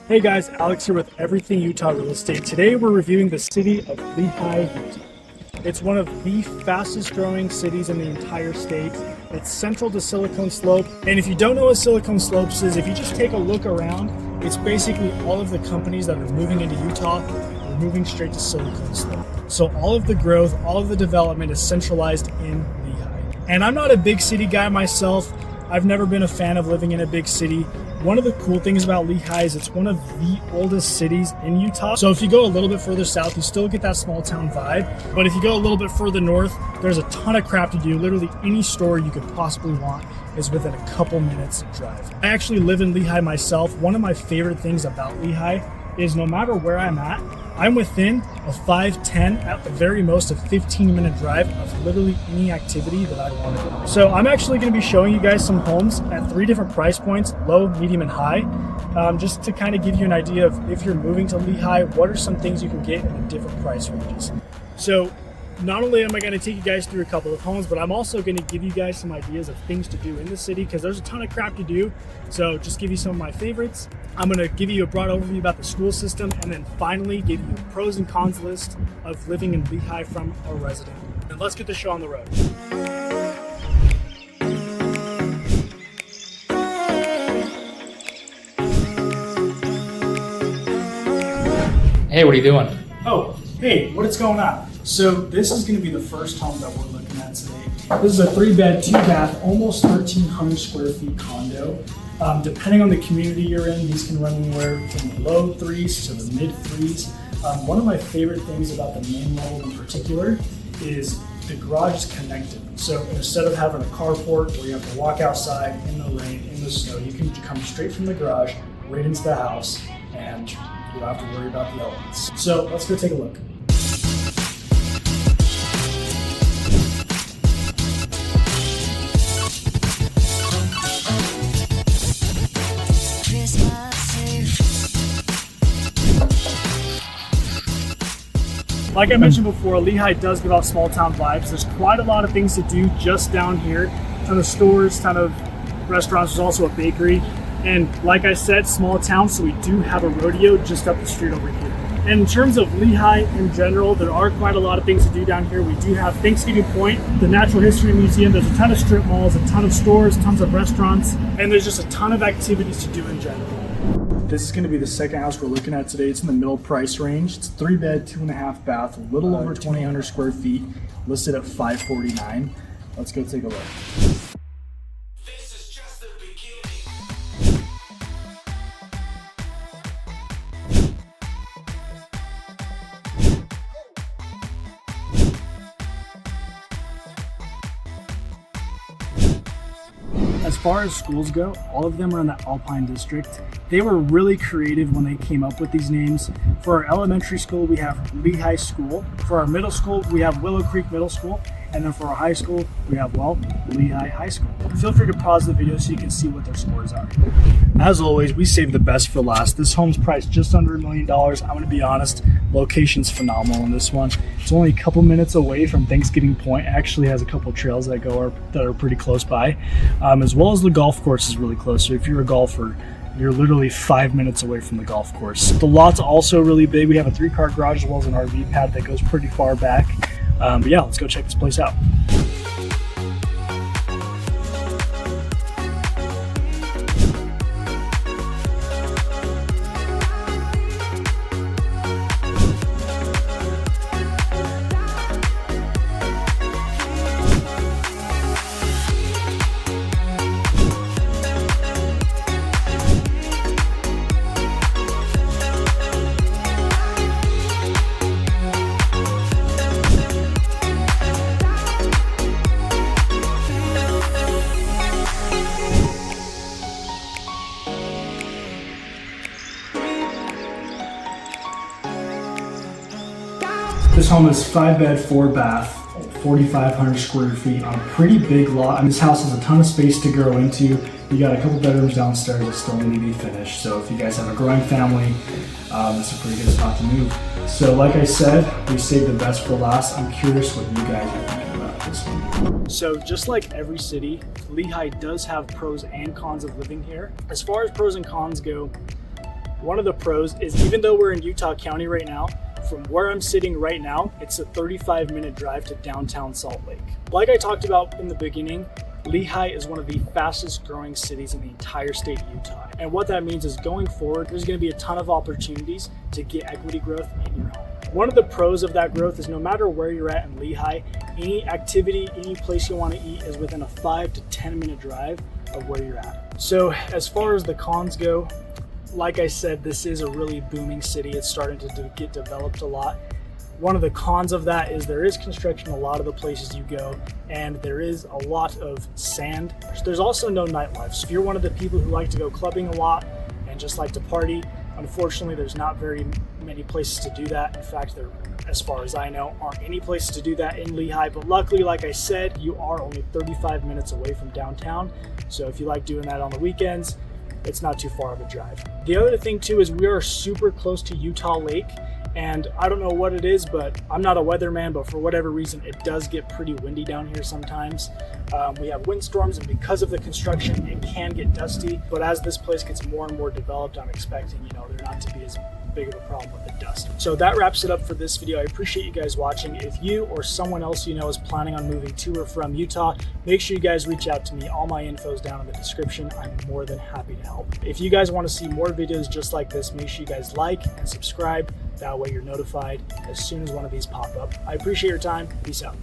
Hey guys, Alex here with Everything Utah Real Estate. Today we're reviewing the city of Lehi, Utah. It's one of the fastest growing cities in the entire state. It's central to Silicon Slope. And if you don't know what Silicon Slopes is, if you just take a look around, it's basically all of the companies that are moving into Utah are moving straight to Silicon Slope. So all of the growth, all of the development is centralized in Lehi. And I'm not a big city guy myself. I've never been a fan of living in a big city. One of the cool things about Lehi is it's one of the oldest cities in Utah. So if you go a little bit further south, you still get that small town vibe. But if you go a little bit further north, there's a ton of crap to do. Literally any store you could possibly want is within a couple minutes drive. I actually live in Lehi myself. One of my favorite things about Lehi is no matter where I'm at, I'm within a 5-10, at the very most a 15-minute drive of literally any activity that I want to do. So I'm actually going to be showing you guys some homes at 3 different price points, low, medium, and high, just to kind of give you an idea of if you're moving to Lehi, what are some things you can get in the different price ranges. So not only am I going to take you guys through a couple of homes, but I'm also going to give you guys some ideas of things to do in the city because there's a ton of crap to do. So just give you some of my favorites. I'm going to give you a broad overview about the school system and then finally give you a pros and cons list of living in Lehi from a resident. And let's get the show on the road. Hey, what are you doing? Oh, hey, what's going on? So this is going to be the first home that we're looking at today. This is a 3-bed, 2-bath, almost 1,300 square feet condo. Depending on the community you're in, these can run anywhere from the low 3s to the mid 3s. One of my favorite things about the main level in particular is the garage is connected. So instead of having a carport where you have to walk outside in the rain, in the snow, you can come straight from the garage right into the house and you don't have to worry about the elements. So let's go take a look. Like I mentioned before, Lehi does give off small town vibes. There's quite a lot of things to do just down here. Ton of stores, ton of restaurants. There's also a bakery. And like I said, small town, so we do have a rodeo just up the street over here. And in terms of Lehi in general, there are quite a lot of things to do down here. We do have Thanksgiving Point, the Natural History Museum. There's a ton of strip malls, a ton of stores, tons of restaurants, and there's just a ton of activities to do in general. This is going to be the second house we're looking at today. It's in the middle price range. It's 3-bed, 2.5 bath, a little over 2,800 square feet, listed at $549. Let's go take a look. As far as schools go, all of them are in the Alpine District. They were really creative when they came up with these names. For our elementary school, we have Lehi School. For our middle school, we have Willow Creek Middle School. And then for our high school, we have, well, Lehi High School. Feel free to pause the video so you can see what their scores are. As always, we saved the best for last. This home's priced just under $1 million. I'm gonna be honest, location's phenomenal in this one. It's only a couple minutes away from Thanksgiving Point. It actually has a couple trails that are pretty close by, as well as the golf course is really close. So if you're a golfer, you're literally 5 minutes away from the golf course. The lot's also really big. We have a 3-car garage as well as an RV pad that goes pretty far back. But yeah, let's go check this place out. This home is 5-bed, 4-bath, 4,500 square feet on a pretty big lot. And this house has a ton of space to grow into. You got a couple bedrooms downstairs that still need to be finished. So if you guys have a growing family, it's a pretty good spot to move. So like I said, we saved the best for last. I'm curious what you guys are thinking about this one. So just like every city, Lehi does have pros and cons of living here. As far as pros and cons go, One of the pros is even though we're in Utah County right now, from where I'm sitting right now, it's a 35-minute drive to downtown Salt Lake. Like I talked about in the beginning, Lehi is one of the fastest growing cities in the entire state of Utah. And what that means is going forward, there's going to be a ton of opportunities to get equity growth in your home. One of the pros of that growth is no matter where you're at in Lehi, any activity, any place you want to eat is within a 5 to 10 minute drive of where you're at. So as far as the cons go, like I said, this is a really booming city. It's starting to get developed a lot. One of the cons of that is there is construction a lot of the places you go, and there is a lot of sand. There's also no nightlife. So if you're one of the people who like to go clubbing a lot and just like to party, unfortunately, there's not very many places to do that. In fact, there, as far as I know, aren't any places to do that in Lehi. But luckily, like I said, you are only 35 minutes away from downtown. So if you like doing that on the weekends, it's not too far of a drive. The other thing too is we are super close to Utah Lake, and I don't know what it is, but I'm not a weatherman, but for whatever reason, it does get pretty windy down here sometimes. We have windstorms, and because of the construction, it can get dusty. But as this place gets more and more developed, I'm expecting, there not to be as big of a problem with the dust. So that wraps it up for this video. I appreciate you guys watching. If you or someone else is planning on moving to or from Utah, make sure you guys reach out to me. All my info is down in the description. I'm more than happy to help. If you guys want to see more videos just like this, make sure you guys like and subscribe. That way you're notified as soon as one of these pop up. I appreciate your time. Peace out.